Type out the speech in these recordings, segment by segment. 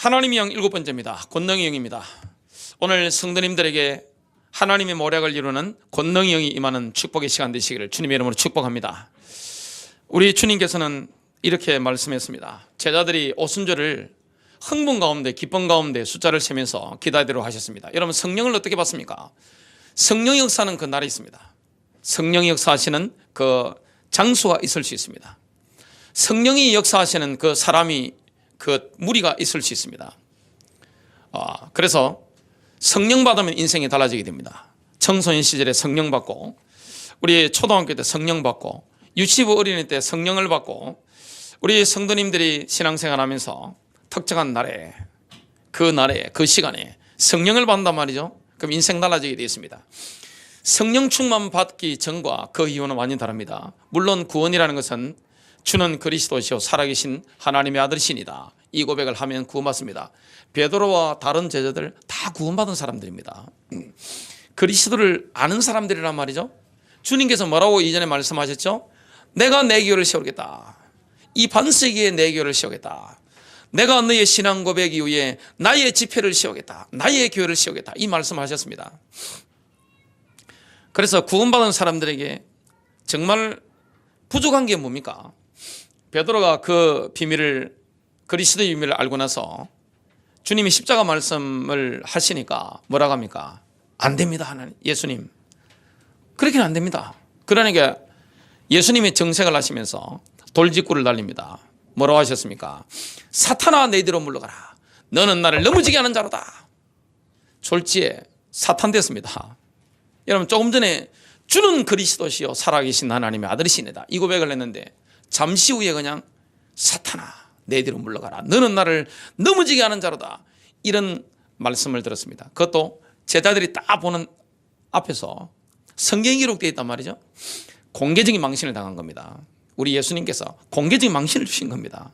하나님의 영 7번째입니다. 권능의 영입니다. 오늘 성도님들에게 하나님의 모략을 이루는 권능의 영이 임하는 축복의 시간 되시기를 주님의 이름으로 축복합니다. 우리 주님께서는 이렇게 말씀했습니다. 제자들이 오순절을 흥분 가운데 기쁨 가운데 숫자를 세면서 기다리도록 하셨습니다. 여러분, 성령을 어떻게 받습니까? 성령의 역사는 그 날에 있습니다. 성령이 역사하시는 그 장소가 있을 수 있습니다. 성령이 역사하시는 그 사람이 그 무리가 있을 수 있습니다. 그래서 성령 받으면 인생이 달라지게 됩니다. 청소년 시절에 성령 받고, 우리 초등학교 때 성령 받고, 유치부 어린이 때 성령을 받고, 우리 성도님들이 신앙생활 하면서 특정한 날에 그 시간에 성령을 받는단 말이죠. 그럼 인생 달라지게 되어 있습니다. 성령 충만 받기 전과 그 이후는 완전히 다릅니다. 물론 구원이라는 것은 주는 그리스도시요 살아계신 하나님의 아들이시니다, 이 고백을 하면 구원받습니다. 베드로와 다른 제자들 다 구원받은 사람들입니다. 그리스도를 아는 사람들이란 말이죠. 주님께서 뭐라고 이전에 말씀하셨죠? 내가 내 교회를 세우겠다. 이 반세기에 내 교회를 세우겠다. 내가 너의 신앙 고백 이후에 나의 집회를 세우겠다. 나의 교회를 세우겠다. 이 말씀하셨습니다. 그래서 구원받은 사람들에게 정말 부족한 게 뭡니까? 베드로가 그 비밀을, 그리스도의 비밀을 알고 나서 주님이 십자가 말씀을 하시니까 뭐라고 합니까? 안 됩니다, 하나님, 예수님. 그렇게는 안 됩니다. 그러니까 예수님이 정색을 하시면서 돌직구를 날립니다. 뭐라고 하셨습니까? 사탄아, 내 뒤로 물러가라. 너는 나를 넘어지게 하는 자로다. 졸지에 사탄 됐습니다. 여러분, 조금 전에 주는 그리스도시요 살아계신 하나님의 아들이시니다, 이 고백을 했는데 잠시 후에 그냥 사탄아, 내 뒤로 물러가라. 너는 나를 넘어지게 하는 자로다. 이런 말씀을 들었습니다. 그것도 제자들이 딱 보는 앞에서 성경에 기록되어 있단 말이죠. 공개적인 망신을 당한 겁니다. 우리 예수님께서 공개적인 망신을 주신 겁니다.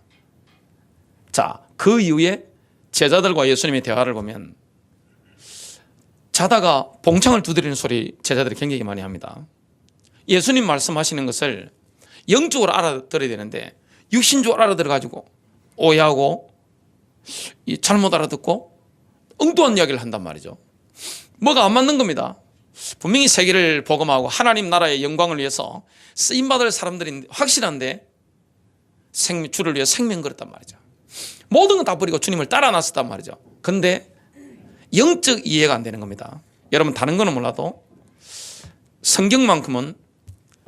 자, 그 이후에 제자들과 예수님의 대화를 보면 자다가 봉창을 두드리는 소리 제자들이 굉장히 많이 합니다. 예수님 말씀하시는 것을 영적으로 알아들어야 되는데 육신적으로 알아들어가지고 오해하고 잘못 알아듣고 엉뚱한 이야기를 한단 말이죠. 뭐가 안 맞는 겁니다. 분명히 세계를 복음하고 하나님 나라의 영광을 위해서 쓰임받을 사람들이 확실한데 주를 위해 생명 걸었단 말이죠. 모든 건 다 버리고 주님을 따라 나섰단 말이죠. 근데 영적 이해가 안 되는 겁니다. 여러분, 다른 거는 몰라도 성경만큼은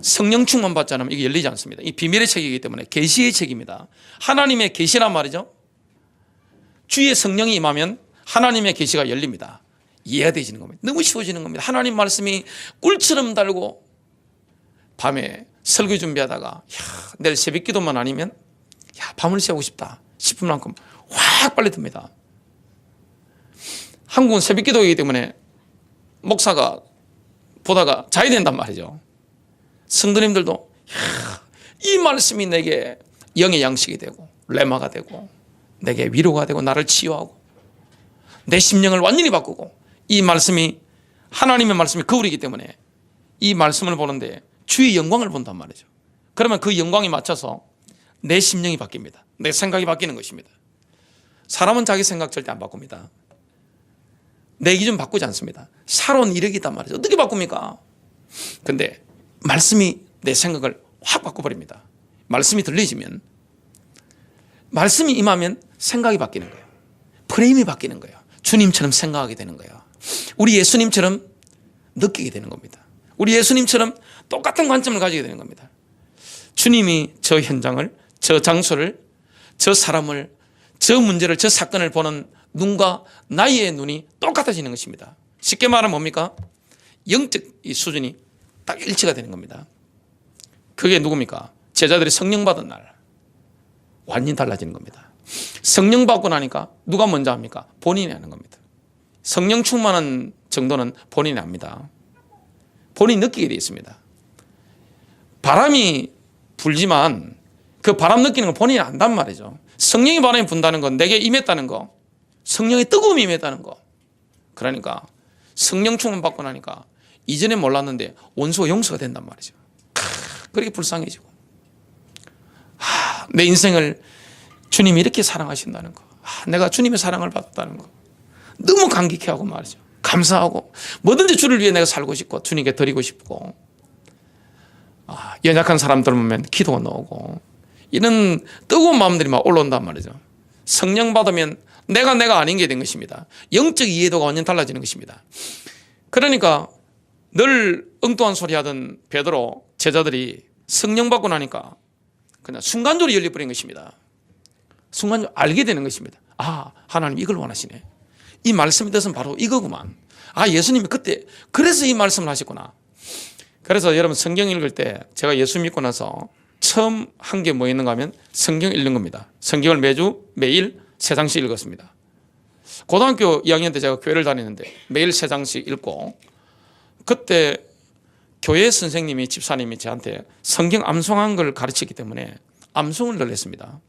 성령 충만 받지 않으면 이게 열리지 않습니다. 이 비밀의 책이기 때문에 계시의 책입니다. 하나님의 계시란 말이죠. 주의 성령이 임하면 하나님의 계시가 열립니다. 이해가 되지는 겁니다. 너무 쉬워지는 겁니다. 하나님 말씀이 꿀처럼 달고 밤에 설교 준비하다가 내일 새벽 기도만 아니면 밤을 새우고 싶다 싶은 만큼 확 빨리 듭니다. 한국은 새벽 기도이기 때문에 목사가 보다가 자야 된단 말이죠. 성도님들도 이 말씀이 내게 영의 양식이 되고 레마가 되고 내게 위로가 되고 나를 치유하고 내 심령을 완전히 바꾸고, 이 말씀이 하나님의 말씀이 거울이기 때문에 이 말씀을 보는데 주의 영광을 본단 말이죠. 그러면 그 영광에 맞춰서 내 심령이 바뀝니다. 내 생각이 바뀌는 것입니다. 사람은 자기 생각 절대 안 바꿉니다. 내 기준 바꾸지 않습니다. 살아온 이력이 있단 말이죠. 어떻게 바꿉니까? 근데 말씀이 내 생각을 확 바꿔버립니다. 말씀이 들리시면, 말씀이 임하면 생각이 바뀌는 거예요. 프레임이 바뀌는 거예요. 주님처럼 생각하게 되는 거예요. 우리 예수님처럼 느끼게 되는 겁니다. 우리 예수님처럼 똑같은 관점을 가지게 되는 겁니다. 주님이 저 현장을, 저 장소를, 저 사람을, 저 문제를, 저 사건을 보는 눈과 나의 눈이 똑같아지는 것입니다. 쉽게 말하면 뭡니까? 영적 이 수준이 딱 일치가 되는 겁니다. 그게 누굽니까? 제자들이 성령 받은 날 완전히 달라지는 겁니다. 성령 받고 나니까 누가 먼저 합니까? 본인이 하는 겁니다. 성령 충만한 정도는 본인이 합니다. 본인이 느끼게 되어 있습니다. 바람이 불지만 그 바람 느끼는 건 본인이 안단 말이죠. 성령이 바람이 분다는 건 내게 임했다는 거, 성령의 뜨거움이 임했다는 거. 그러니까 성령 충만 받고 나니까 이전에 몰랐는데 원수가 용서가 된단 말이죠. 그렇게 불쌍해지고, 내 인생을 주님이 이렇게 사랑하신다는 거, 내가 주님의 사랑을 받았다는 거 너무 감격해하고 말이죠. 감사하고 뭐든지 주를 위해 내가 살고 싶고 주님께 드리고 싶고 연약한 사람들 보면 기도가 나오고 이런 뜨거운 마음들이 막 올라온단 말이죠. 성령 받으면 내가 아닌 게 된 것입니다. 영적 이해도가 완전 달라지는 것입니다. 그러니까 늘 엉뚱한 소리 하던 베드로 제자들이 성령 받고 나니까 그냥 순간적으로 열려버린 것입니다. 순간적으로 알게 되는 것입니다. 하나님 이걸 원하시네. 이 말씀의 뜻은 바로 이거구만. 예수님이 그때 그래서 이 말씀을 하셨구나. 그래서 여러분 성경 읽을 때 제가 예수 믿고 나서 처음 한 게 뭐 있는가 하면 성경 읽는 겁니다. 성경을 매일 3장씩 읽었습니다. 고등학교 2학년 때 제가 교회를 다니는데 매일 3장씩 읽고 그때 교회 선생님이 집사님이 저한테 성경 암송한 걸 가르치기 때문에 암송을 늘 했습니다.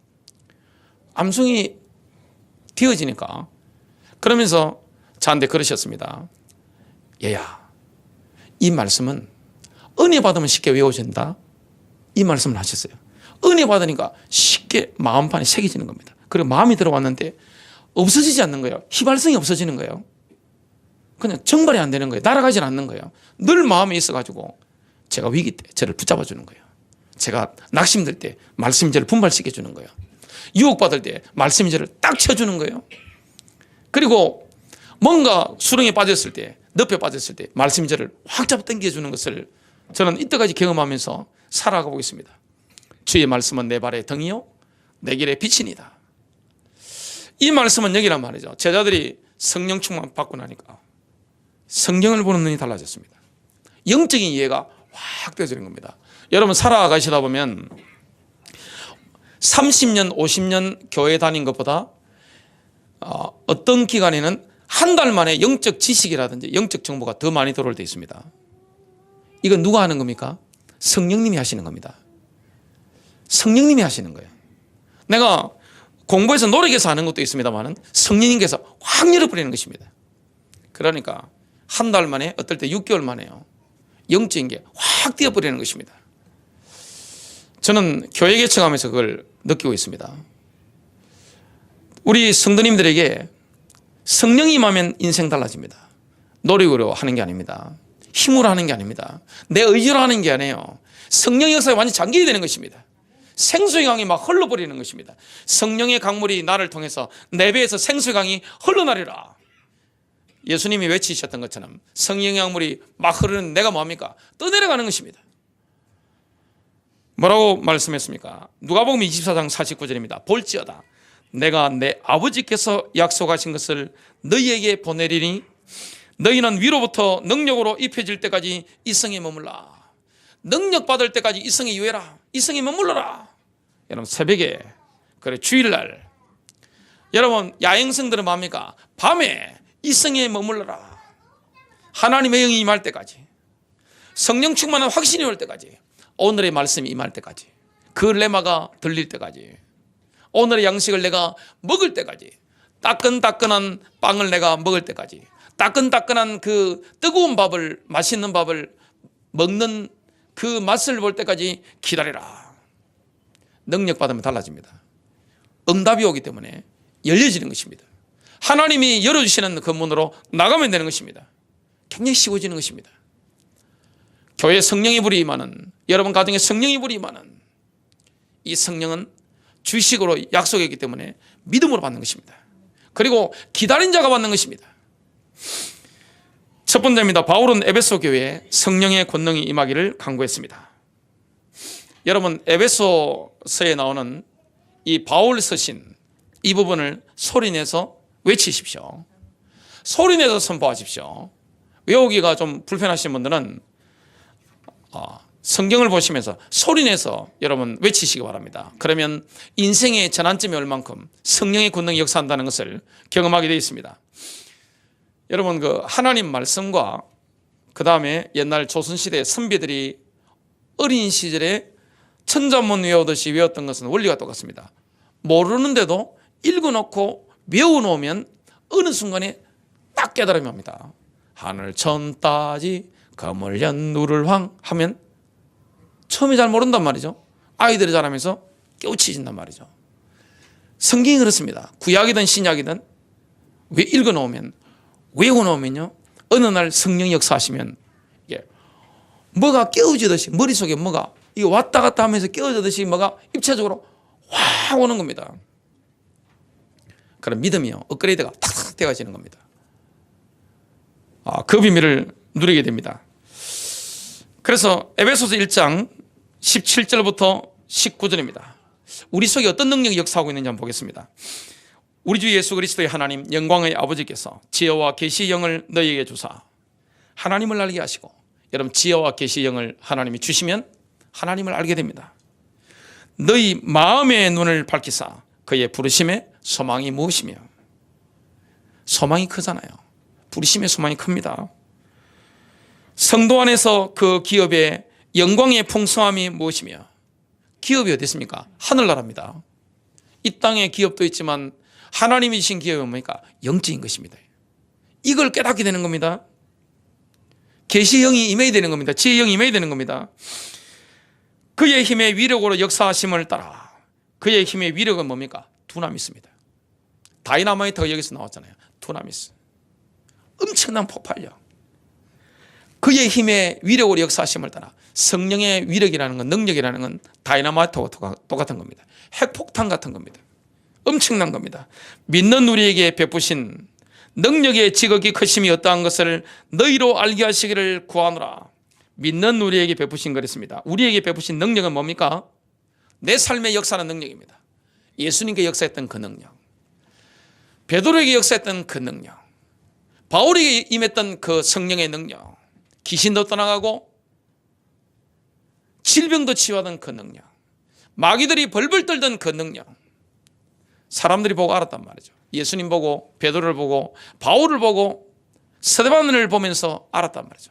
암송이 되어지니까 그러면서 저한테 그러셨습니다. 얘야, 이 말씀은 은혜 받으면 쉽게 외워진다. 이 말씀을 하셨어요. 은혜 받으니까 쉽게 마음판에 새겨지는 겁니다. 그리고 마음이 들어왔는데 없어지지 않는 거예요. 휘발성이 없어지는 거예요. 그냥 정발이 안 되는 거예요. 날아가지 않는 거예요. 늘 마음에 있어가지고 제가 위기 때 저를 붙잡아 주는 거예요. 제가 낙심될 때 말씀이 저를 분발시켜 주는 거예요. 유혹받을 때 말씀이 저를 딱 쳐주는 거예요. 그리고 뭔가 수렁에 빠졌을 때, 늪에 빠졌을 때 말씀이 저를 확 잡아 당겨주는 것을 저는 이때까지 경험하면서 살아가고 있습니다. 주의 말씀은 내 발의 등이요 내 길의 빛이니다. 이 말씀은 여기란 말이죠. 제자들이 성령 충만 받고 나니까 성경을 보는 눈이 달라졌습니다. 영적인 이해가 확 되어지는 겁니다. 여러분 살아가시다 보면 30년 50년 교회 다닌 것보다 어떤 기간에는 한 달 만에 영적 지식이라든지 영적 정보가 더 많이 들어올 때 있습니다. 이건 누가 하는 겁니까? 성령님이 하시는 겁니다. 성령님이 하시는 거예요. 내가 공부해서 노력해서 하는 것도 있습니다만 성령님께서 확 열어버리는 것입니다. 그러니까 한 달 만에 어떨 때 6개월 만에요. 영적인 게 확 뛰어버리는 것입니다. 저는 교회 개척하면서 그걸 느끼고 있습니다. 우리 성도님들에게 성령이 임하면 인생 달라집니다. 노력으로 하는 게 아닙니다. 힘으로 하는 게 아닙니다. 내 의지로 하는 게 아니에요. 성령의 역사에 완전히 잠기게 되는 것입니다. 생수의 강이 막 흘러버리는 것입니다. 성령의 강물이 나를 통해서 내 배에서 생수의 강이 흘러나리라. 예수님이 외치셨던 것처럼 성령의 강물이 막 흐르는 내가 뭐합니까? 떠내려가는 것입니다. 뭐라고 말씀했습니까? 누가복음 24장 49절입니다. 볼지어다 내가 내 아버지께서 약속하신 것을 너희에게 보내리니 너희는 위로부터 능력으로 입혀질 때까지 이 성에 머물라. 능력 받을 때까지 이 성에 유해라. 이 성에 머물러라. 여러분 새벽에 그래 주일날 여러분 야행성들은 뭡니까? 밤에 이 성에 머물러라. 하나님의 영이 임할 때까지 성령 충만한 확신이 올 때까지 오늘의 말씀이 임할 때까지 그 레마가 들릴 때까지 오늘의 양식을 내가 먹을 때까지 따끈따끈한 빵을 내가 먹을 때까지 따끈따끈한 그 뜨거운 밥을 맛있는 밥을 먹는 그 맛을 볼 때까지 기다리라. 능력 받으면 달라집니다. 응답이 오기 때문에 열려지는 것입니다. 하나님이 열어주시는 그 문으로 나가면 되는 것입니다. 굉장히 쉬워지는 것입니다. 교회 성령의 불이 임하는 여러분 가정에 성령의 불이 임하는 이 성령은 주식으로 약속했기 때문에 믿음으로 받는 것입니다. 그리고 기다린 자가 받는 것입니다. 첫 번째입니다. 바울은 에베소 교회에 성령의 권능이 임하기를 간구했습니다. 여러분 에베소서에 나오는 이 바울 서신 이 부분을 소리내서 외치십시오. 소리내서 선포하십시오. 외우기가 좀 불편하신 분들은 성경을 보시면서 소리내서 여러분 외치시기 바랍니다. 그러면 인생의 전환점이 올 만큼 성령의 권능이 역사한다는 것을 경험하게 되어 있습니다. 여러분 그 하나님 말씀과 그 다음에 옛날 조선시대 선비들이 어린 시절에 천자문 외우듯이 외웠던 것은 원리가 똑같습니다. 모르는데도 읽어놓고 외워놓으면 어느 순간에 딱 깨달음이 옵니다. 하늘 천 따지 거물연 누를 황 하면 처음에 잘 모른단 말이죠. 아이들이 자라면서 깨우쳐진단 말이죠. 성경이 그렇습니다. 구약이든 신약이든 왜 읽어놓으면, 외워놓으면요, 어느 날 성령이 역사하시면 이게 뭐가 깨어지듯이, 머릿속에 뭐가 이게 왔다 갔다 하면서 깨어지듯이 뭐가 입체적으로 확 오는 겁니다. 그럼 믿음이요, 업그레이드가 탁탁 되어지는 겁니다. 그 비밀을 누리게 됩니다. 그래서 에베소서 1장 17절부터 19절입니다. 우리 속에 어떤 능력이 역사하고 있는지 한번 보겠습니다. 우리 주 예수 그리스도의 하나님 영광의 아버지께서 지혜와 계시의 영을 너희에게 주사 하나님을 알게 하시고, 여러분 지혜와 계시의 영을 하나님이 주시면 하나님을 알게 됩니다. 너희 마음의 눈을 밝히사 그의 부르심의 소망이 무엇이며, 소망이 크잖아요. 부르심의 소망이 큽니다. 성도 안에서 그 기업의 영광의 풍성함이 무엇이며, 기업이 어디 있습니까? 하늘나라입니다. 이 땅의 기업도 있지만 하나님이 주신 기업은 뭡니까? 영적인 것입니다. 이걸 깨닫게 되는 겁니다. 계시의 영이 임해야 되는 겁니다. 지혜의 영이 임해야 되는 겁니다. 그의 힘의 위력으로 역사하심을 따라, 그의 힘의 위력은 뭡니까? 두나미스입니다. 다이나마이트가 여기서 나왔잖아요. 두나미스. 엄청난 폭발력. 그의 힘의 위력으로 역사하심을 따라, 성령의 위력이라는 건, 능력이라는 건 다이나마이트와 똑같은 겁니다. 핵폭탄 같은 겁니다. 엄청난 겁니다. 믿는 우리에게 베푸신 능력의 지극히 크심이 어떠한 것을 너희로 알게 하시기를 구하노라. 믿는 우리에게 베푸신 그랬습니다. 우리에게 베푸신 능력은 뭡니까? 내 삶의 역사하는 능력입니다. 예수님께 역사했던 그 능력, 베드로에게 역사했던 그 능력, 바울에게 임했던 그 성령의 능력, 귀신도 떠나가고 질병도 치유하던 그 능력, 마귀들이 벌벌 떨던 그 능력, 사람들이 보고 알았단 말이죠. 예수님 보고, 베드로를 보고, 바울을 보고, 스데반을 보면서 알았단 말이죠.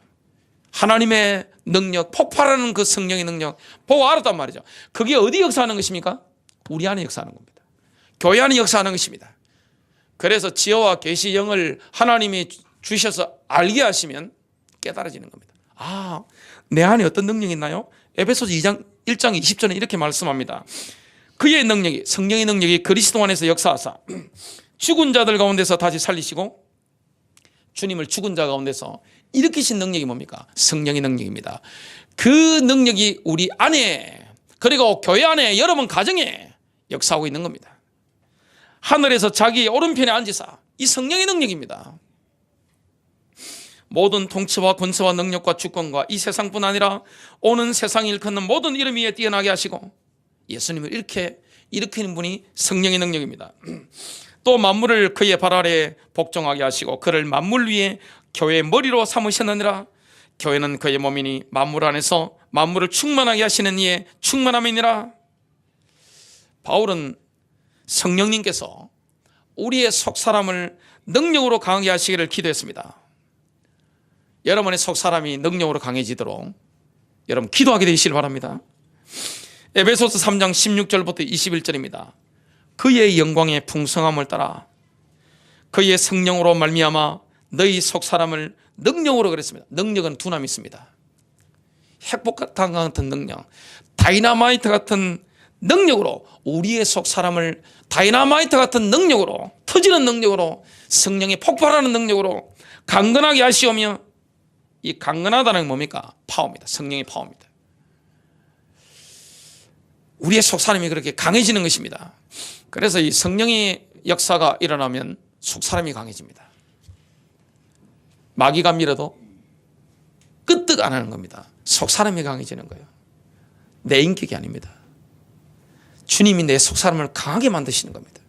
하나님의 능력, 폭발하는 그 성령의 능력 보고 알았단 말이죠. 그게 어디 역사하는 것입니까? 우리 안에 역사하는 겁니다. 교회 안에 역사하는 것입니다. 그래서 지혜와 계시 영을 하나님이 주셔서 알게 하시면 깨달아지는 겁니다. 내 안에 어떤 능력이 있나요? 에베소서 1장 20절에 이렇게 말씀합니다. 그의 능력이, 성령의 능력이 그리스도 안에서 역사하사 죽은 자들 가운데서 다시 살리시고, 주님을 죽은 자 가운데서 일으키신 능력이 뭡니까? 성령의 능력입니다. 그 능력이 우리 안에, 그리고 교회 안에, 여러분 가정에 역사하고 있는 겁니다. 하늘에서 자기 오른편에 앉으사, 이 성령의 능력입니다. 모든 통치와 권세와 능력과 주권과 이 세상뿐 아니라 오는 세상을 일컫는 모든 이름 위에 뛰어나게 하시고, 예수님을 이렇게 일으키는 분이 성령의 능력입니다. 또 만물을 그의 발 아래 복종하게 하시고 그를 만물 위에 교회의 머리로 삼으셨느니라. 교회는 그의 몸이니 만물 안에서 만물을 충만하게 하시는 이의 충만함이니라. 바울은 성령님께서 우리의 속사람을 능력으로 강하게 하시기를 기도했습니다. 여러분의 속사람이 능력으로 강해지도록 여러분 기도하게 되시길 바랍니다. 에베소서 3장 16절부터 21절입니다. 그의 영광의 풍성함을 따라 그의 성령으로 말미암아 너희 속사람을 능력으로, 그랬습니다. 능력은 두나미 있습니다. 핵폭탄 같은 능력, 다이나마이트 같은 능력으로, 우리의 속사람을 다이나마이트 같은 능력으로, 터지는 능력으로, 성령이 폭발하는 능력으로 강건하게 하시오며, 이 강건하다는 게 뭡니까? 파워입니다. 성령의 파워입니다. 우리의 속사람이 그렇게 강해지는 것입니다. 그래서 이 성령의 역사가 일어나면 속사람이 강해집니다. 마귀가 밀어도 끄떡 안 하는 겁니다. 속사람이 강해지는 거예요. 내 인격이 아닙니다. 주님이 내 속사람을 강하게 만드시는 겁니다.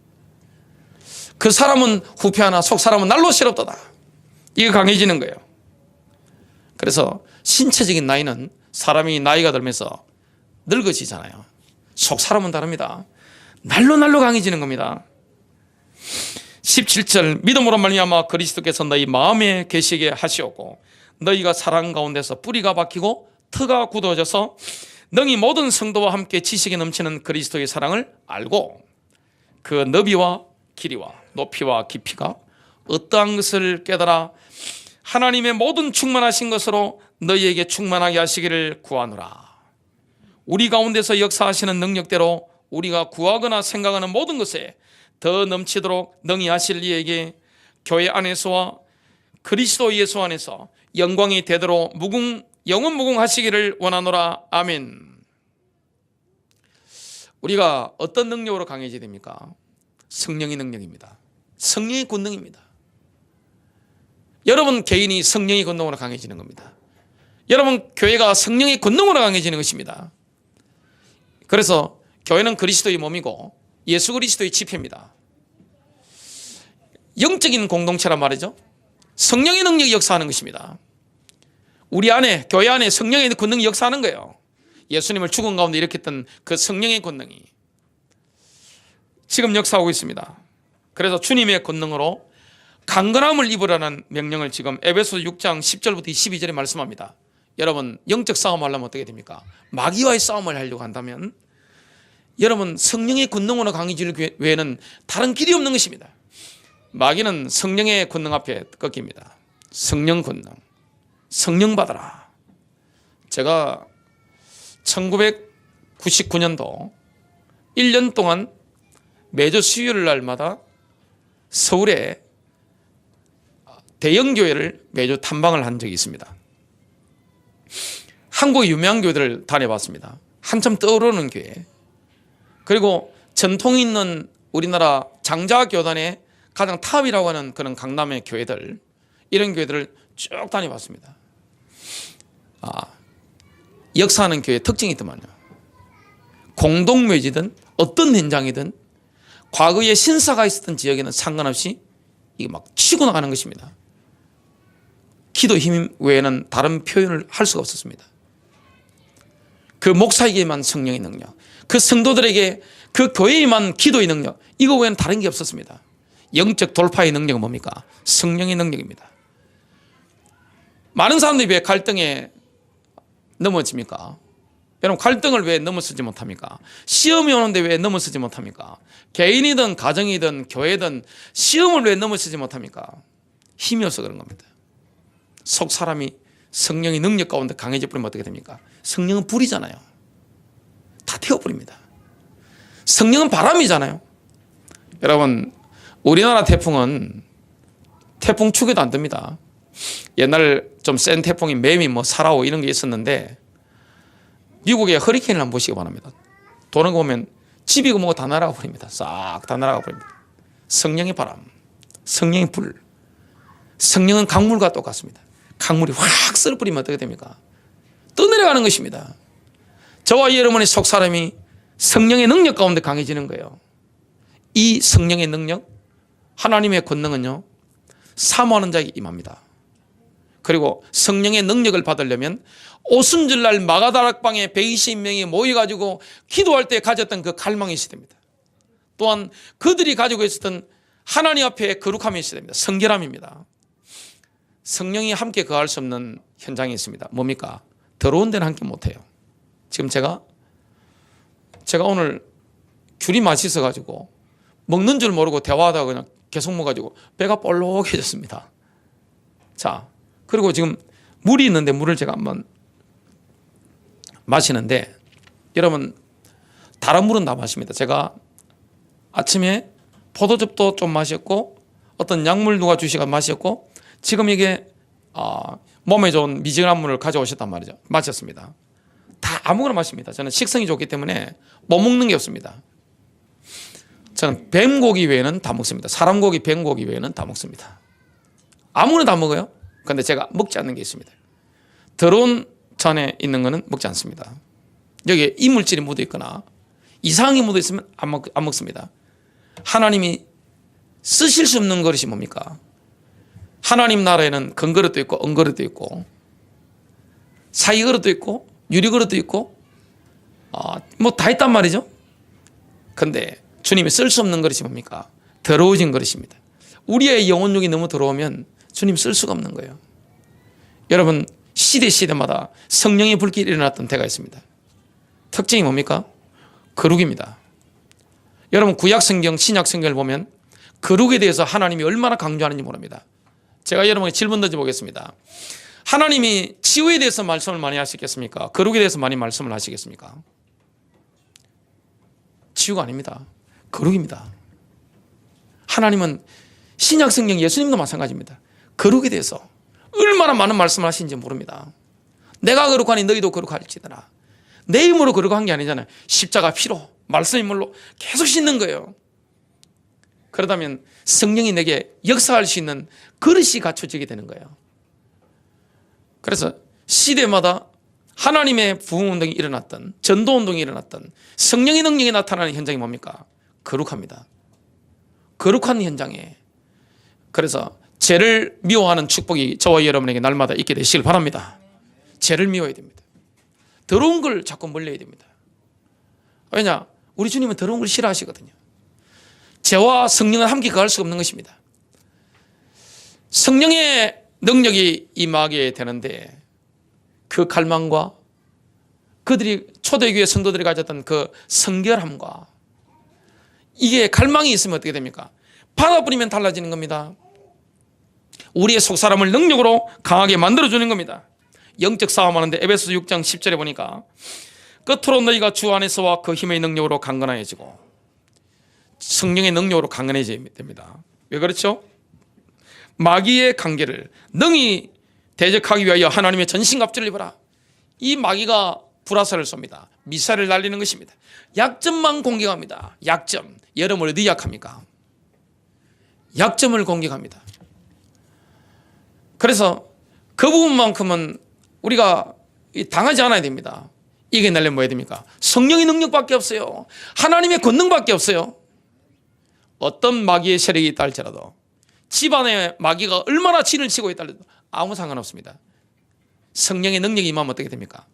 그 사람은 후패하나 속사람은 날로 새롭도다. 이게 강해지는 거예요. 그래서 신체적인 나이는 사람이 나이가 들면서 늙어지잖아요. 속사람은 다릅니다. 날로 강해지는 겁니다. 17절, 믿음으로 말미암아 그리스도께서 너희 마음에 계시게 하시었고 너희가 사랑 가운데서 뿌리가 박히고 터가 굳어져서 너희 모든 성도와 함께 지식에 넘치는 그리스도의 사랑을 알고 그 너비와 길이와 높이와 깊이가 어떠한 것을 깨달아 하나님의 모든 충만하신 것으로 너희에게 충만하게 하시기를 구하노라. 우리 가운데서 역사하시는 능력대로 우리가 구하거나 생각하는 모든 것에 더 넘치도록 능히 하실 이에게 교회 안에서와 그리스도 예수 안에서 영광이 되도록 영원 무궁하시기를 원하노라. 아멘. 우리가 어떤 능력으로 강해져야 됩니까? 성령의 능력입니다. 성령의 권능입니다. 여러분 개인이 성령의 권능으로 강해지는 겁니다. 여러분 교회가 성령의 권능으로 강해지는 것입니다. 그래서 교회는 그리스도의 몸이고 예수 그리스도의 지체입니다. 영적인 공동체란 말이죠. 성령의 능력이 역사하는 것입니다. 우리 안에, 교회 안에 성령의 권능이 역사하는 거예요. 예수님을 죽은 가운데 일으켰던 그 성령의 권능이 지금 역사하고 있습니다. 그래서 주님의 권능으로 강건함을 입으라는 명령을 지금 에베소 6장 10절부터 12절에 말씀합니다. 여러분 영적 싸움 하려면 어떻게 됩니까? 마귀와의 싸움을 하려고 한다면 여러분 성령의 권능으로 강해질 외에는 다른 길이 없는 것입니다. 마귀는 성령의 권능 앞에 꺾입니다. 성령 권능, 성령 받아라. 제가 1999년도 1년 동안 매주 수요일 날마다 서울에 대형 교회를 매주 탐방을 한 적이 있습니다. 한국의 유명한 교회들을 다녀봤습니다. 한참 떠오르는 교회, 그리고 전통이 있는 우리나라 장자교단의 가장 탑이라고 하는 그런 강남의 교회들, 이런 교회들을 쭉 다녀봤습니다. 역사하는 교회의 특징이 있더만요. 공동묘지든 어떤 현장이든 과거에 신사가 있었던 지역에는 상관없이 이게 막 치고 나가는 것입니다. 기도 힘 외에는 다른 표현을 할 수가 없었습니다. 그 목사에게만 성령의 능력, 그 성도들에게 그 교회에만 기도의 능력, 이거 외에는 다른 게 없었습니다. 영적 돌파의 능력은 뭡니까? 성령의 능력입니다. 많은 사람들이 왜 갈등에 넘어집니까? 여러분 갈등을 왜 넘어서지 못합니까? 시험이 오는데 왜 넘어서지 못합니까? 개인이든 가정이든 교회든 시험을 왜 넘어서지 못합니까? 힘이 없어 그런 겁니다. 속 사람이 성령의 능력 가운데 강해져 버리면 어떻게 됩니까? 성령은 불이잖아요. 다 태워버립니다. 성령은 바람이잖아요. 여러분 우리나라 태풍은 태풍 축에도 안 듭니다. 옛날 좀 센 태풍이 매미 사라오 이런 게 있었는데 미국의 허리케인을 한번 보시기 바랍니다. 도는 거 보면 집이고 뭐고 다 날아가 버립니다. 싹 다 날아가 버립니다. 성령의 바람, 성령의 불, 성령은 강물과 똑같습니다. 강물이 확 쓸어버리면 어떻게 됩니까? 떠내려가는 것입니다. 저와 여러분의 속 사람이 성령의 능력 가운데 강해지는 거예요. 이 성령의 능력, 하나님의 권능은요 사모하는 자에게 임합니다. 그리고 성령의 능력을 받으려면 오순절날 마가다락방에 120명이 모여가지고 기도할 때 가졌던 그 갈망이 있어야 됩니다. 또한 그들이 가지고 있었던 하나님 앞에 거룩함이 있어야 됩니다. 성결함입니다. 성령이 함께 거할 수 없는 현장이 있습니다. 뭡니까? 더러운 데는 함께 못해요. 지금 제가 오늘 귤이 맛있어가지고 먹는 줄 모르고 대화하다가 그냥 계속 먹어가지고 배가 볼록해졌습니다. 자, 그리고 지금 물이 있는데 물을 제가 한번 마시는데 여러분 다른 물은 다 마십니다. 제가 아침에 포도즙도 좀 마셨고 어떤 약물 누가 주시가 마셨고 지금 이게 몸에 좋은 미지근한 물을 가져오셨단 말이죠. 마셨습니다. 다 아무거나 마십니다. 저는 식성이 좋기 때문에 못 먹는 게 없습니다. 저는 뱀고기 외에는 다 먹습니다. 사람 고기, 뱀고기 외에는 다 먹습니다. 아무거나 다 먹어요. 그런데 제가 먹지 않는 게 있습니다. 더러운 잔에 있는 거는 먹지 않습니다. 여기에 이물질이 묻어 있거나 이상한 게 묻어 있으면 안 먹습니다. 하나님이 쓰실 수 없는 그릇이 뭡니까? 하나님 나라에는 금그릇도 있고 은그릇도 있고 사이그릇도 있고 유리그릇도 있고 뭐 다 있단 말이죠. 그런데 주님이 쓸 수 없는 그릇이 뭡니까? 더러워진 그릇입니다. 우리의 영혼육이 너무 더러우면 주님 쓸 수가 없는 거예요. 여러분 시대마다 성령의 불길이 일어났던 때가 있습니다. 특징이 뭡니까? 거룩입니다. 여러분 구약성경 신약성경을 보면 거룩에 대해서 하나님이 얼마나 강조하는지 모릅니다. 제가 여러분에게 질문 던져보겠습니다. 하나님이 치유에 대해서 말씀을 많이 하시겠습니까? 거룩에 대해서 많이 말씀을 하시겠습니까? 치유가 아닙니다. 거룩입니다. 하나님은 신약 성경 예수님도 마찬가지입니다. 거룩에 대해서 얼마나 많은 말씀을 하시는지 모릅니다. 내가 거룩하니 너희도 거룩할지더라. 내 힘으로 거룩한 게 아니잖아요. 십자가 피로 말씀 인물로 계속 씻는 거예요. 그러다면 성령이 내게 역사할 수 있는 그릇이 갖춰지게 되는 거예요. 그래서 시대마다 하나님의 부흥운동이 일어났던, 전도운동이 일어났던 성령의 능력이 나타나는 현장이 뭡니까? 거룩합니다. 거룩한 현장에. 그래서 죄를 미워하는 축복이 저와 여러분에게 날마다 있게 되시길 바랍니다. 죄를 미워야 됩니다. 더러운 걸 자꾸 멀려야 됩니다. 왜냐? 우리 주님은 더러운 걸 싫어하시거든요. 죄와 성령은 함께 가할 수가 없는 것입니다. 성령의 능력이 임하게 되는데 그 갈망과 그들이 초대교회 성도들이 가졌던 그 성결함과 이게 갈망이 있으면 어떻게 됩니까? 받아버리면 달라지는 겁니다. 우리의 속사람을 능력으로 강하게 만들어주는 겁니다. 영적 싸움하는데 에베소 6장 10절에 보니까 끝으로 너희가 주 안에서와 그 힘의 능력으로 강건해지고 성령의 능력으로 강건해져야 됩니다. 왜 그렇죠? 마귀의 관계를 능히 대적하기 위하여 하나님의 전신갑주를 입어라. 이 마귀가 불화살을 쏩니다. 미사를 날리는 것입니다. 약점만 공격합니다. 약점. 여러분 어디 약합니까? 약점을 공격합니다. 그래서 그 부분만큼은 우리가 당하지 않아야 됩니다. 이겨내려면 뭐 해야 됩니까? 성령의 능력밖에 없어요. 하나님의 권능밖에 없어요. 어떤 마귀의 세력이 있다 할지라도 집안에 마귀가 얼마나 진을 치고 있다 해도 아무 상관없습니다. 성령의 능력이 임하면 어떻게 됩니까?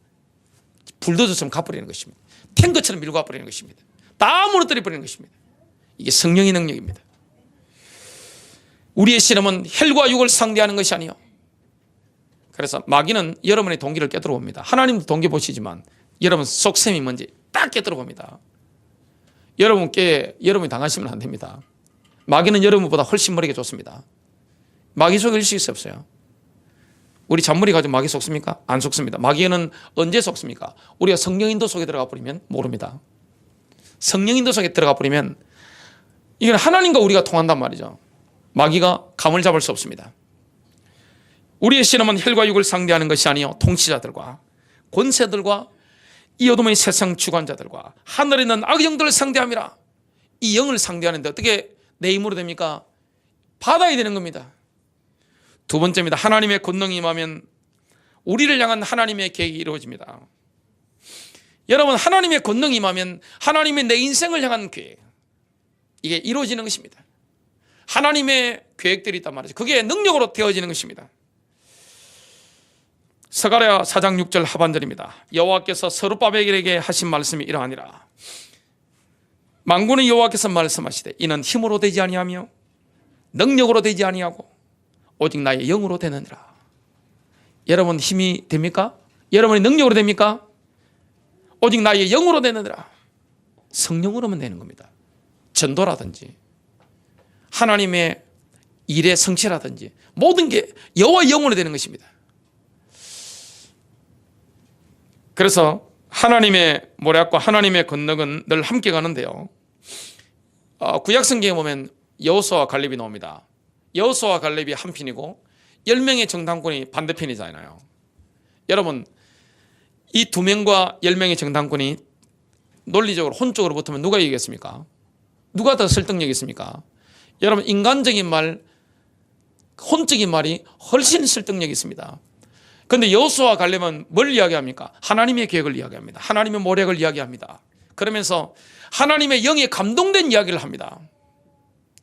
불도저처럼 가버리는 것입니다. 탱크처럼 밀고 가버리는 것입니다. 다 무너뜨려 버리는 것입니다. 이게 성령의 능력입니다. 우리의 실험은 혈과 육을 상대하는 것이 아니요. 그래서 마귀는 여러분의 동기를 깨뜨려 봅니다. 하나님도 동기 보시지만 여러분 속셈이 뭔지 딱 깨뜨려 봅니다. 여러분이 당하시면 안 됩니다. 마귀는 여러분보다 훨씬 머리가 좋습니다. 마귀 속일 수 없어요. 우리 잔머리 가지고 마귀 속습니까? 안 속습니다. 마귀는 언제 속습니까? 우리가 성령인도 속에 들어가 버리면 모릅니다. 성령인도 속에 들어가 버리면 이건 하나님과 우리가 통한단 말이죠. 마귀가 감을 잡을 수 없습니다. 우리의 실험은 혈과 육을 상대하는 것이 아니요 통치자들과 권세들과 이 어둠의 세상 주관자들과 하늘에 있는 악영들을 상대함이라. 이 영을 상대하는데 어떻게 내 힘으로 됩니까? 받아야 되는 겁니다. 두 번째입니다. 하나님의 권능이 임하면 우리를 향한 하나님의 계획이 이루어집니다. 여러분 하나님의 권능이 임하면 하나님의 내 인생을 향한 계획 이게 이루어지는 것입니다. 하나님의 계획들이 있단 말이죠. 그게 능력으로 되어지는 것입니다. 스가랴 4장 6절 하반절입니다. 여호와께서 스룹바벨에게 하신 말씀이 이러하니라. 만군의 여호와께서 말씀하시되 이는 힘으로 되지 아니하며 능력으로 되지 아니하고 오직 나의 영으로 되느니라. 여러분 힘이 됩니까? 여러분의 능력으로 됩니까? 오직 나의 영으로 되느니라. 성령으로만 되는 겁니다. 전도라든지 하나님의 일의 성취라든지 모든 게 여호와의 영으로 되는 것입니다. 그래서 하나님의 모략과 하나님의 권능은 늘 함께 가는데요. 구약 성경에 보면 여호수아와 갈렙이 나옵니다. 여호수아와 갈렙이 한 편이고 10명의 정탐꾼이 반대편이잖아요. 여러분 이 2명과 10명의 정탐꾼이 논리적으로 혼적으로 붙으면 누가 이기겠습니까? 누가 더 설득력이 있습니까? 여러분 인간적인 말, 혼적인 말이 훨씬 설득력이 있습니다. 그런데 여호수아와 갈렙은 뭘 이야기합니까? 하나님의 계획을 이야기합니다. 하나님의 모략을 이야기합니다. 그러면서 하나님의 영에 감동된 이야기를 합니다.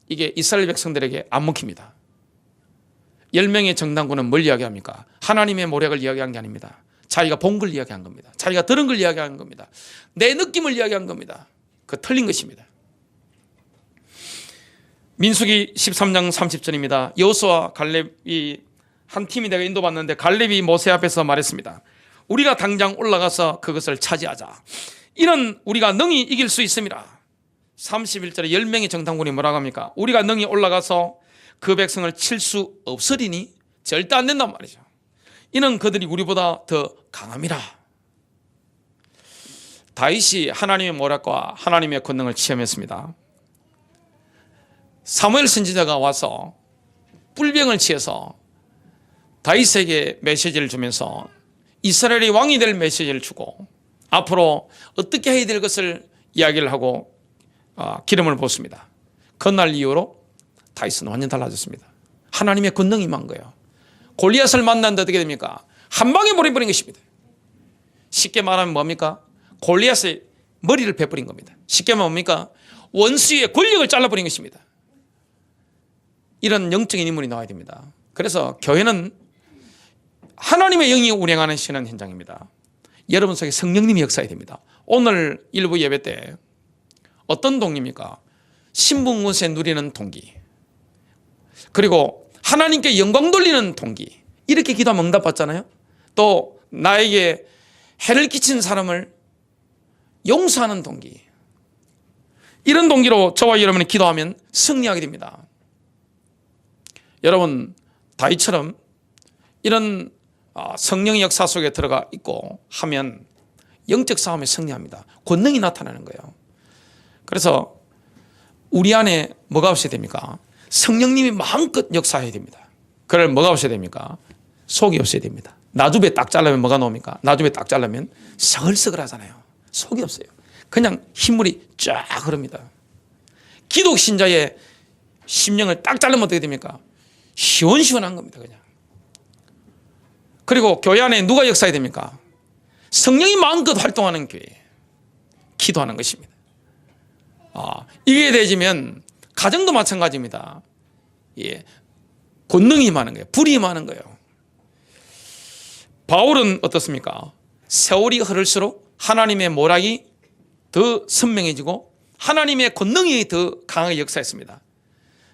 이게 이스라엘 백성들에게 안 먹힙니다. 10명의 정당군은 뭘 이야기합니까? 하나님의 모략을 이야기한 게 아닙니다. 자기가 본 걸 이야기한 겁니다. 자기가 들은 걸 이야기한 겁니다. 내 느낌을 이야기한 겁니다. 그 틀린 것입니다. 민수기 13장 30절입니다. 여호수아와 갈렙이 한 팀이 내가 인도받는데 갈렙이 모세 앞에서 말했습니다. 우리가 당장 올라가서 그것을 차지하자. 이는 우리가 능히 이길 수 있습니다. 31절에 10명의 정탐꾼이 뭐라고 합니까? 우리가 능히 올라가서 그 백성을 칠 수 없으리니 절대 안 된단 말이죠. 이는 그들이 우리보다 더 강함이라. 다윗이 하나님의 모략과 하나님의 권능을 체험했습니다. 사무엘 선지자가 와서 뿔병을 취해서 다윗에게 메시지를 주면서 이스라엘이 왕이 될 메시지를 주고 앞으로 어떻게 해야 될 것을 이야기를 하고 기름을 붓습니다. 그날 이후로 다윗은 완전 달라졌습니다. 하나님의 권능이 임한 거예요. 골리앗을 만났는데 어떻게 됩니까? 한 방에 버려버린 것입니다. 쉽게 말하면 뭡니까? 골리앗의 머리를 베버린 겁니다. 쉽게 말하면 뭡니까? 원수의 권력을 잘라버린 것입니다. 이런 영적인 인물이 나와야 됩니다. 그래서 교회는 하나님의 영이 운행하는 신앙 현장입니다. 여러분 속에 성령님이 역사해야 됩니다. 오늘 일부 예배 때 어떤 동기입니까? 신분군세 누리는 동기, 그리고 하나님께 영광 돌리는 동기, 이렇게 기도하면 응답받잖아요. 또 나에게 해를 끼친 사람을 용서하는 동기, 이런 동기로 저와 여러분이 기도하면 승리하게 됩니다. 여러분 다윗처럼 이런 성령의 역사 속에 들어가 있고 하면 영적 싸움에 승리합니다. 권능이 나타나는 거예요. 그래서 우리 안에 뭐가 없어야 됩니까? 성령님이 마음껏 역사해야 됩니다. 그럴 뭐가 없어야 됩니까? 속이 없어야 됩니다. 나주배 딱 자르면 뭐가 나옵니까? 나주배 딱 자르면 서글서글 하잖아요. 속이 없어요. 그냥 흰물이 쫙 흐릅니다. 기독 신자의 심령을 딱 자르면 어떻게 됩니까? 시원시원한 겁니다. 그냥. 그리고 교회 안에 누가 역사해야 됩니까? 성령이 마음껏 활동하는 교회, 기도하는 것입니다. 이게 되지면 가정도 마찬가지입니다. 예, 권능이 임하는 거예요. 불이 임하는 거예요. 바울은 어떻습니까? 세월이 흐를수록 하나님의 모략이 더 선명해지고 하나님의 권능이 더 강하게 역사했습니다.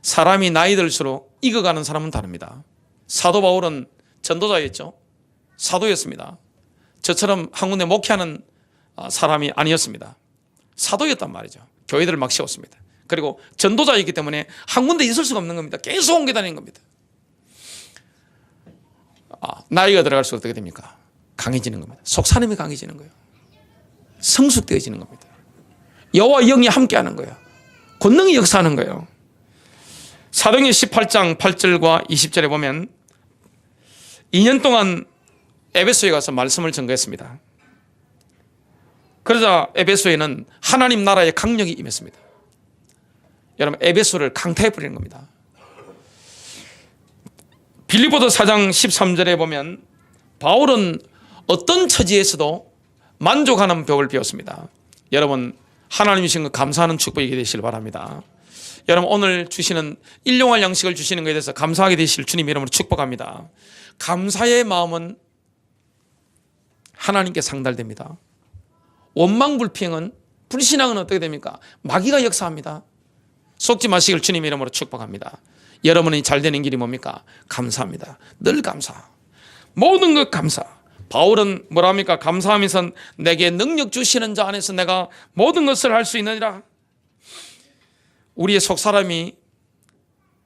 사람이 나이 들수록 익어가는 사람은 다릅니다. 사도 바울은 전도자였죠. 사도였습니다. 저처럼 한 군데 목회하는 사람이 아니었습니다. 사도였단 말이죠. 교회들을 막 세웠습니다. 그리고 전도자였기 때문에 한 군데 있을 수가 없는 겁니다. 계속 옮겨 다니는 겁니다. 나이가 들어갈수록 어떻게 됩니까? 강해지는 겁니다. 속사람이 강해지는 거예요. 성숙되어지는 겁니다. 여호와 영이 함께하는 거예요. 권능이 역사하는 거예요. 사도행전 18장 8절과 20절에 보면 2년 동안 에베소에 가서 말씀을 전거했습니다. 그러자 에베소에는 하나님 나라의 강력이 임했습니다. 여러분 에베소를 강타해버리는 겁니다. 빌립보서 4장 13절에 보면 바울은 어떤 처지에서도 만족하는 벽을 배웠습니다. 여러분 하나님이 주신 것 감사하는 축복이 되시길 바랍니다. 여러분 오늘 주시는 일용할 양식을 주시는 것에 대해서 감사하게 되실 주님 이름으로 축복합니다. 감사의 마음은 하나님께 상달됩니다. 원망불평은, 불신앙은 어떻게 됩니까? 마귀가 역사합니다. 속지 마시길 주님 이름으로 축복합니다. 여러분이 잘 되는 길이 뭡니까? 감사합니다. 늘 감사, 모든 것 감사. 바울은 뭐라 합니까? 감사하면서 내게 능력 주시는 자 안에서 내가 모든 것을 할 수 있느니라. 우리의 속사람이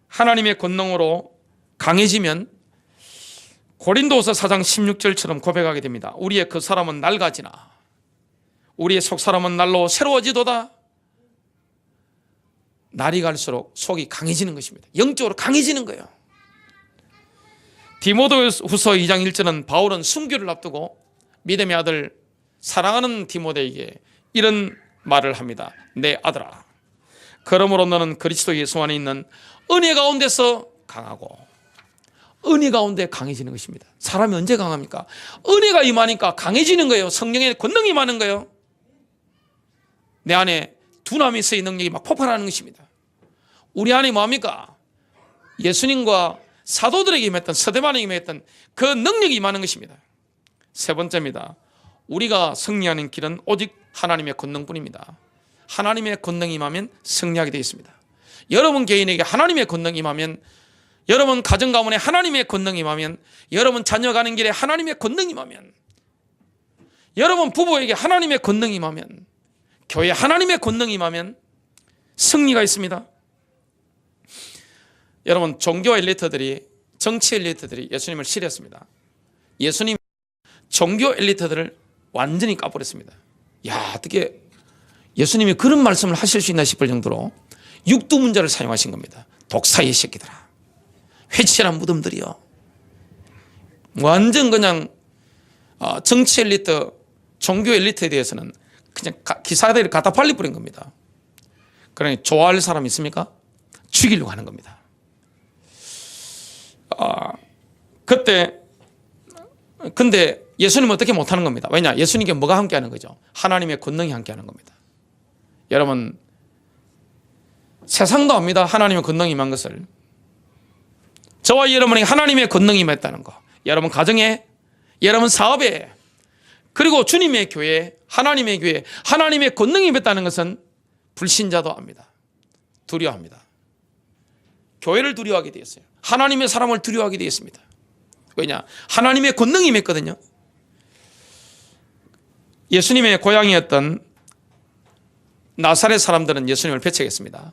하나님의 권능으로 강해지면 고린도서 4장 16절처럼 고백하게 됩니다. 우리의 그 사람은 낡아지나 우리의 속사람은 날로 새로워지도다. 날이 갈수록 속이 강해지는 것입니다. 영적으로 강해지는 거예요. 디모데후서 2장 1절은 바울은 순교를 앞두고 믿음의 아들 사랑하는 디모데에게 이런 말을 합니다. 내 아들아, 그러므로 너는 그리스도 예수 안에 있는 은혜 가운데서 강하고, 은혜 가운데 강해지는 것입니다. 사람이 언제 강합니까? 은혜가 임하니까 강해지는 거예요. 성령의 권능이 임하는 거예요. 내 안에 두나미스의 능력이 막 폭발하는 것입니다. 우리 안에 뭡니까? 예수님과 사도들에게 임했던, 서대만에게 임했던 그 능력이 임하는 것입니다. 세 번째입니다. 우리가 승리하는 길은 오직 하나님의 권능뿐입니다. 하나님의 권능이 임하면 승리하게 되어 있습니다. 여러분 개인에게 하나님의 권능이 임하면, 여러분 가정 가문에 하나님의 권능이 임하면, 여러분 자녀 가는 길에 하나님의 권능이 임하면, 여러분 부부에게 하나님의 권능이 임하면, 교회에 하나님의 권능이 임하면 승리가 있습니다. 여러분 종교 엘리트들이, 정치 엘리트들이 예수님을 싫어했습니다. 예수님 종교 엘리트들을 완전히 까버렸습니다. 야, 어떻게 예수님이 그런 말씀을 하실 수 있나 싶을 정도로 육두문자를 사용하신 겁니다. 독사의 새끼들아, 회칠한 무덤들이요. 완전 그냥 정치 엘리트, 종교 엘리트에 대해서는 그냥 기사들이 갖다 팔려버린 겁니다. 그러니 좋아할 사람 있습니까? 죽이려고 하는 겁니다. 근데 예수님은 어떻게 못하는 겁니다. 왜냐? 예수님께 뭐가 함께하는 거죠? 하나님의 권능이 함께하는 겁니다. 여러분, 세상도 압니다. 하나님의 권능이 임한 것을. 저와 여러분이 하나님의 권능이 임했다는 거. 여러분 가정에, 여러분 사업에, 그리고 주님의 교회, 하나님의 교회, 하나님의 권능이 임했다는 것은 불신자도 압니다. 두려워합니다. 교회를 두려워하게 되었어요. 하나님의 사람을 두려워하게 되었습니다. 왜냐? 하나님의 권능이 임했거든요. 예수님의 고향이었던 나사렛 사람들은 예수님을 배척했습니다.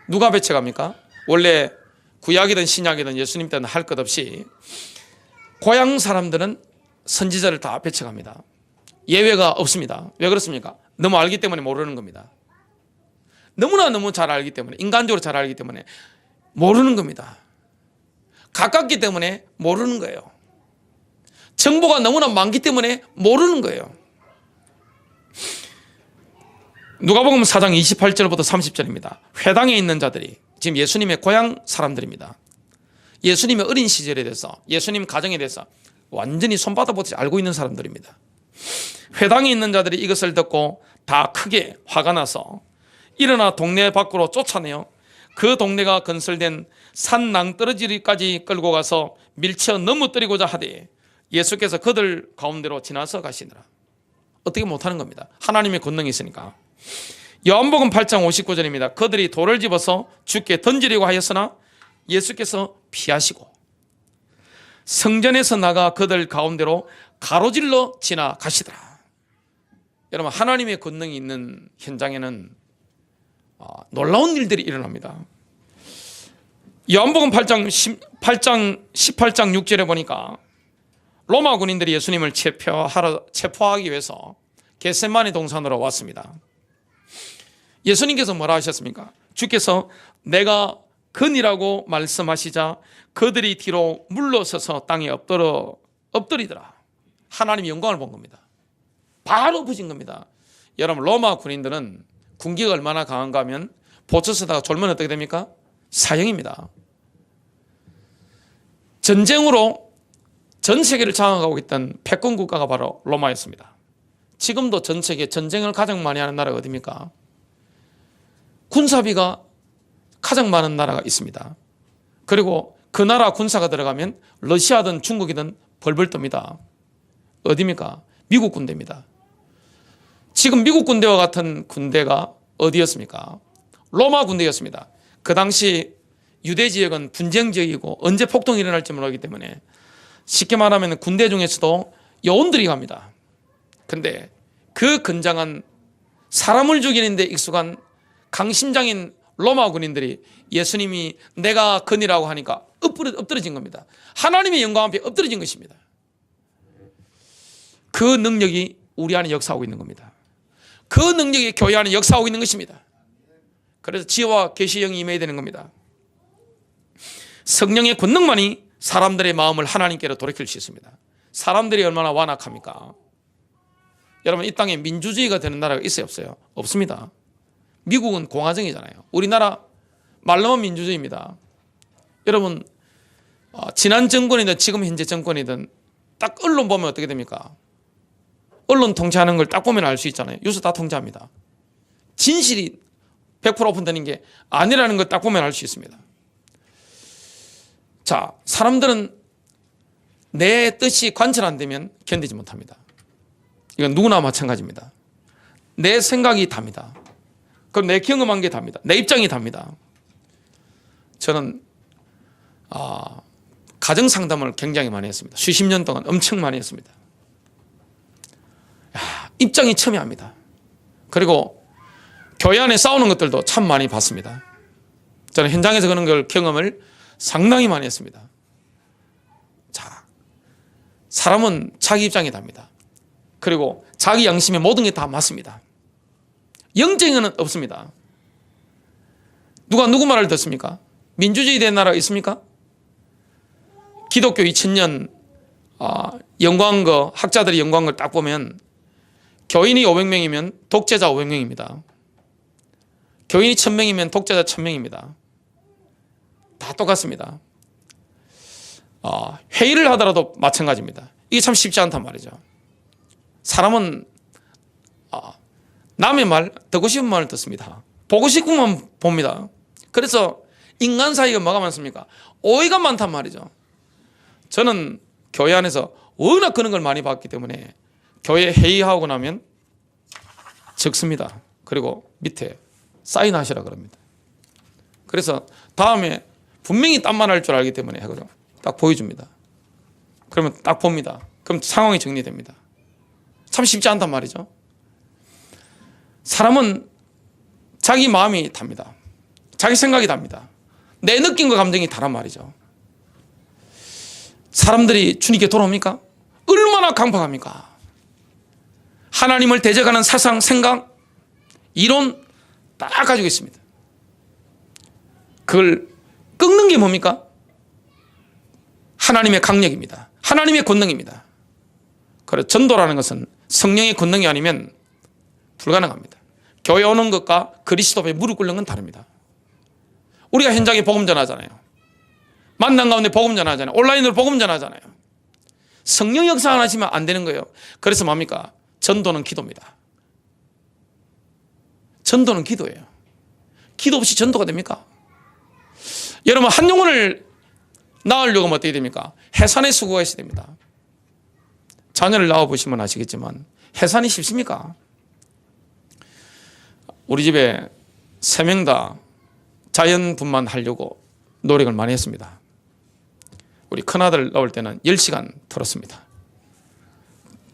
누가 배척합니까? 원래 구약이든 신약이든 예수님 때는 할 것 없이 고향 사람들은 선지자를 다 배척합니다. 예외가 없습니다. 왜 그렇습니까? 너무 알기 때문에 모르는 겁니다. 너무 잘 알기 때문에, 인간적으로 잘 알기 때문에 모르는 겁니다. 가깝기 때문에 모르는 거예요. 정보가 너무나 많기 때문에 모르는 거예요. 누가복음 4장 28절부터 30절입니다. 회당에 있는 자들이, 지금 예수님의 고향 사람들입니다. 예수님의 어린 시절에 대해서, 예수님 가정에 대해서 완전히 손바닥보듯이 알고 있는 사람들입니다. 회당에 있는 자들이 이것을 듣고 다 크게 화가 나서 일어나 동네 밖으로 쫓아내어 그 동네가 건설된 산 낭떠러지까지 끌고 가서 밀쳐 넘어뜨리고자 하되 예수께서 그들 가운데로 지나서 가시느라. 어떻게 못하는 겁니다. 하나님의 권능이 있으니까. 요한복음 8장 59절입니다. 그들이 돌을 집어서 주께 던지려고 하였으나 예수께서 피하시고 성전에서 나가 그들 가운데로 가로질러 지나가시더라. 여러분, 하나님의 권능이 있는 현장에는 놀라운 일들이 일어납니다. 요한복음 8장 18장 6절에 보니까 로마 군인들이 예수님을 체포하기 위해서 겟세마네 동산으로 왔습니다. 예수님께서 뭐라 하셨습니까? 주께서 내가 근이라고 말씀하시자 그들이 뒤로 물러서서 땅에 엎드리더라. 하나님의 영광을 본 겁니다. 바로 엎어진 겁니다. 여러분, 로마 군인들은 군기가 얼마나 강한가 하면 보쳐 서다가 졸면 어떻게 됩니까? 사형입니다. 전쟁으로 전 세계를 장악하고 있던 패권 국가가 바로 로마였습니다. 지금도 전 세계 전쟁을 가장 많이 하는 나라가 어디입니까? 군사비가 가장 많은 나라가 있습니다. 그리고 그 나라 군사가 들어가면 러시아든 중국이든 벌벌 떱니다. 어디입니까? 미국 군대입니다. 지금 미국 군대와 같은 군대가 어디였습니까? 로마 군대였습니다. 그 당시 유대 지역은 분쟁 지역이고 언제 폭동이 일어날지 모르기 때문에 쉽게 말하면 군대 중에서도 요원들이 갑니다. 근데 그 건장한 사람을 죽이는 데 익숙한 강심장인 로마 군인들이 예수님이 내가 근이라고 하니까 엎드러진 겁니다. 하나님의 영광 앞에 엎드러진 것입니다. 그 능력이 우리 안에 역사하고 있는 겁니다. 그 능력이 교회 안에 역사하고 있는 것입니다. 그래서 지혜와 계시의 영이 임해야 되는 겁니다. 성령의 권능만이 사람들의 마음을 하나님께로 돌이킬 수 있습니다. 사람들이 얼마나 완악합니까? 여러분, 이 땅에 민주주의가 되는 나라가 있어요, 없어요? 없습니다. 미국은 공화정이잖아요. 우리나라 말로만 민주주의입니다. 여러분, 지난 정권이든 지금 현재 정권이든 딱 언론 보면 어떻게 됩니까? 언론 통제하는 걸 딱 보면 알 수 있잖아요. 뉴스 다 통제합니다. 진실이 100% 오픈되는 게 아니라는 걸 딱 보면 알 수 있습니다. 자, 사람들은 내 뜻이 관철 안 되면 견디지 못합니다. 이건 누구나 마찬가지입니다. 내 생각이 답니다. 그럼 내 경험한 게 답니다. 내 입장이 답니다. 저는 가정 상담을 굉장히 많이 했습니다. 수십 년 동안 엄청 많이 했습니다. 입장이 첨예합니다. 그리고 교회 안에 싸우는 것들도 참 많이 봤습니다. 저는 현장에서 그런 걸 경험을 상당히 많이 했습니다. 자, 사람은 자기 입장이 답니다. 그리고 자기 양심에 모든 게 다 맞습니다. 영적인 없습니다. 누가 누구 말을 듣습니까? 민주주의 된 나라가 있습니까? 기독교 2000년 연구한 학자들이 연구한 걸 딱 보면 교인이 500명이면 독재자 500명입니다. 교인이 1000명이면 독재자 1000명입니다. 다 똑같습니다. 회의를 하더라도 마찬가지입니다. 이게 참 쉽지 않단 말이죠. 사람은 남의 말, 듣고 싶은 말을 듣습니다. 보고 싶은 것만 봅니다. 그래서 인간 사이가 뭐가 많습니까? 오해가 많단 말이죠. 저는 교회 안에서 워낙 그런 걸 많이 봤기 때문에 교회 회의하고 나면 적습니다. 그리고 밑에 사인하시라 그럽니다. 그래서 다음에 분명히 딴 말 할 줄 알기 때문에 딱 보여줍니다. 그러면 딱 봅니다. 그럼 상황이 정리됩니다. 참 쉽지 않단 말이죠. 사람은 자기 마음이 답니다. 자기 생각이 답니다. 내 느낌과 감정이 다란 말이죠. 사람들이 주님께 돌아옵니까? 얼마나 강팍합니까? 하나님을 대적하는 사상, 생각, 이론 딱 가지고 있습니다. 그걸 꺾는 게 뭡니까? 하나님의 강력입니다. 하나님의 권능입니다. 그래서 전도라는 것은 성령의 권능이 아니면 불가능합니다. 교회 오는 것과 그리스도 앞에 무릎 꿇는 건 다릅니다. 우리가 현장에 복음 전하잖아요. 만남 가운데 복음 전하잖아요. 온라인으로 복음 전하잖아요. 성령 역사 안 하시면 안 되는 거예요. 그래서 뭡니까? 전도는 기도입니다. 전도는 기도예요. 기도 없이 전도가 됩니까? 여러분, 한 영혼을 낳으려고 하면 어떻게 됩니까? 해산의 수고가 있어야 됩니다. 자녀를 낳아보시면 아시겠지만 해산이 쉽습니까? 우리 집에 3명 다 자연분만 하려고 노력을 많이 했습니다. 우리 큰아들 낳을 때는 10시간 들었습니다.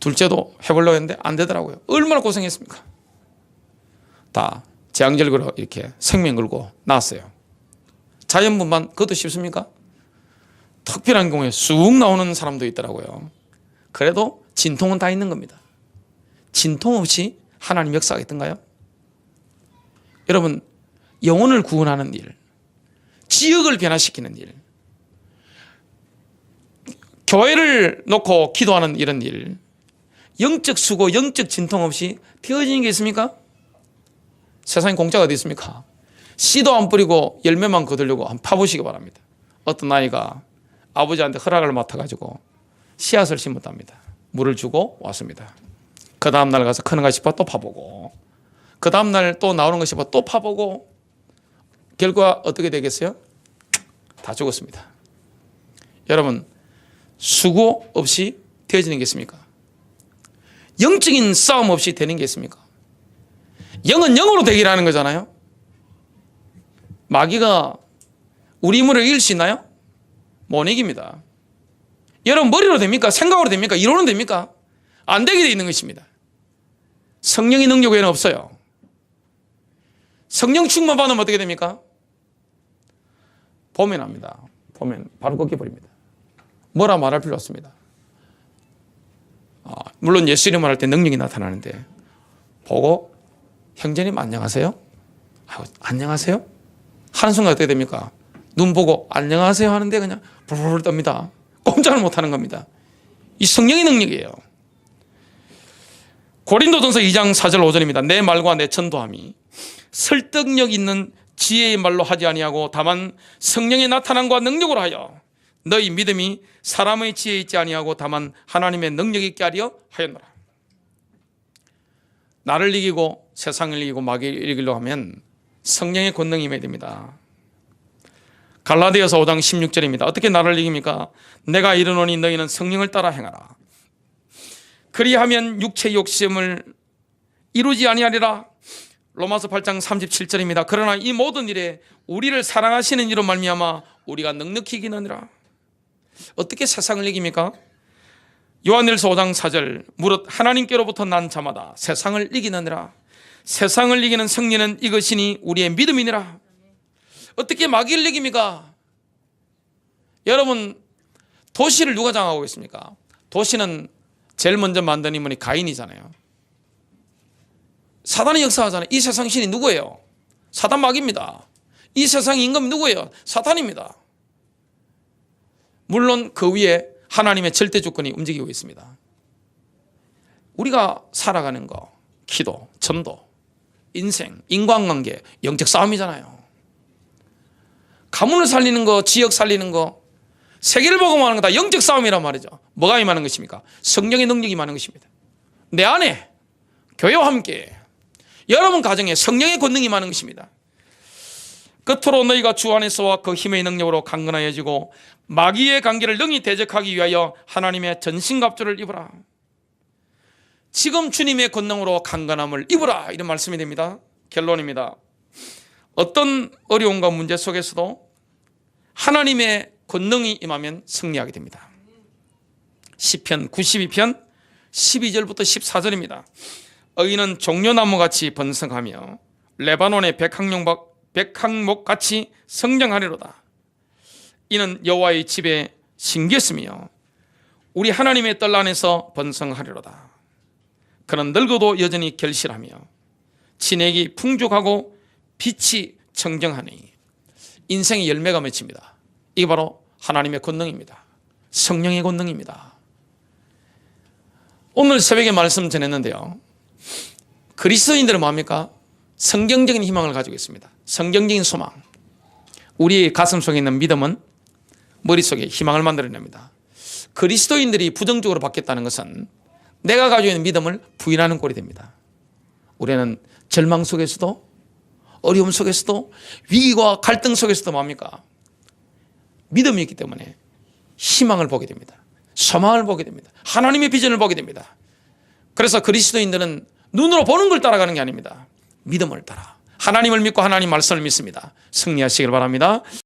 둘째도 해보려고 했는데 안 되더라고요. 얼마나 고생했습니까? 다 재앙절개로 이렇게 생명 걸고 낳았어요. 자연분만 그것도 쉽습니까? 특별한 경우에 쑥 나오는 사람도 있더라고요. 그래도 진통은 다 있는 겁니다. 진통 없이 하나님 역사하겠던가요? 여러분, 영혼을 구원하는 일, 지역을 변화시키는 일, 교회를 놓고 기도하는 이런 일, 영적 수고, 영적 진통 없이 되어지는 게 있습니까? 세상에 공짜가 어디 있습니까? 씨도 안 뿌리고 열매만 거두려고 한번 파보시기 바랍니다. 어떤 아이가 아버지한테 허락을 맡아가지고 씨앗을 심었답니다. 물을 주고 왔습니다. 그 다음날 가서 크는가 싶어 또 파보고, 그 다음날 또 나오는 거 싶어 또 파보고, 결과 어떻게 되겠어요? 다 죽었습니다. 여러분, 수고 없이 되어지는 게 있습니까? 영적인 싸움 없이 되는 게 있습니까? 영은 영으로 되기라는 거잖아요. 마귀가 우리 힘으로 이길 수 있나요? 못 이깁니다. 여러분, 머리로 됩니까? 생각으로 됩니까? 이론으로 됩니까? 안 되게 되어 있는 것입니다. 성령의 능력 외에는 없어요. 성령 충만 받으면 어떻게 됩니까? 보면 합니다. 보면 바로 꺾여버립니다. 뭐라 말할 필요 없습니다. 물론 예수 이름을 할 때 능력이 나타나는데 보고 형제님 안녕하세요? 안녕하세요? 하는 순간 어떻게 됩니까? 눈 보고 안녕하세요 하는데 그냥 불불 떱니다. 꼼짝을 못하는 겁니다. 이 성령의 능력이에요. 고린도전서 2장 4절 5절입니다. 내 말과 내 전도함이 설득력 있는 지혜의 말로 하지 아니하고 다만 성령의 나타남과 능력으로 하여 너희 믿음이 사람의 지혜에 있지 아니하고 다만 하나님의 능력 있게 하려 하였노라. 나를 이기고 세상을 이기고 마귀를 이기려고 하면 성령의 권능이 임해야 됩니다. 갈라디아서 5장 16절입니다. 어떻게 나를 이깁니까? 내가 이르노니 너희는 성령을 따라 행하라. 그리하면 육체의 욕심을 이루지 아니하리라. 로마서 8장 37절입니다. 그러나 이 모든 일에 우리를 사랑하시는 이로 말미암아 우리가 넉넉히 이기느니라. 어떻게 세상을 이깁니까? 요한일서 5장 4절 무릇 하나님께로부터 난 자마다 세상을 이기느니라. 세상을 이기는 승리는 이것이니 우리의 믿음이니라. 어떻게 마귀를 이깁니까? 여러분, 도시를 누가 장하고 있습니까? 도시는 제일 먼저 만든 인물이 가인이잖아요. 사단이 역사하잖아요. 이 세상 신이 누구예요? 사단 마귀입니다. 이 세상 임금이 누구예요? 사탄입니다. 물론 그 위에 하나님의 절대 주권이 움직이고 있습니다. 우리가 살아가는 거, 기도, 전도, 인생, 인간관계, 영적 싸움이잖아요. 가문을 살리는 거, 지역 살리는 거, 세계를 복음하는 거 다 영적 싸움이란 말이죠. 뭐가 임하는 것입니까? 성령의 능력이 임하는 것입니다. 내 안에 교회와 함께 여러분 가정에 성령의 권능이 임하는 것입니다. 끝으로 너희가 주 안에서와 그 힘의 능력으로 강건하여지고 마귀의 관계를 능히 대적하기 위하여 하나님의 전신갑주를 입으라. 지금 주님의 권능으로 강건함을 입으라, 이런 말씀이 됩니다. 결론입니다. 어떤 어려움과 문제 속에서도 하나님의 권능이 임하면 승리하게 됩니다. 시편 92편 12절부터 14절입니다. 의인은 종려나무같이 번성하며 레바논의 백향목같이 성장하리로다. 이는 여호와의 집에 심겼으며 우리 하나님의 뜰 안에서 번성하리로다. 그는 늙어도 여전히 결실하며 진액이 풍족하고 빛이 청정하니 인생의 열매가 맺힙니다. 이게 바로 하나님의 권능입니다. 성령의 권능입니다. 오늘 새벽에 말씀 전했는데요, 그리스도인들은 뭡니까? 성경적인 희망을 가지고 있습니다. 성경적인 소망. 우리 가슴 속에 있는 믿음은 머릿속에 희망을 만들어냅니다. 그리스도인들이 부정적으로 바뀌었다는 것은 내가 가지고 있는 믿음을 부인하는 꼴이 됩니다. 우리는 절망 속에서도, 어려움 속에서도, 위기와 갈등 속에서도 뭡니까? 믿음이 있기 때문에 희망을 보게 됩니다. 소망을 보게 됩니다. 하나님의 비전을 보게 됩니다. 그래서 그리스도인들은 눈으로 보는 걸 따라가는 게 아닙니다. 믿음을 따라 하나님을 믿고 하나님 말씀을 믿습니다. 승리하시길 바랍니다.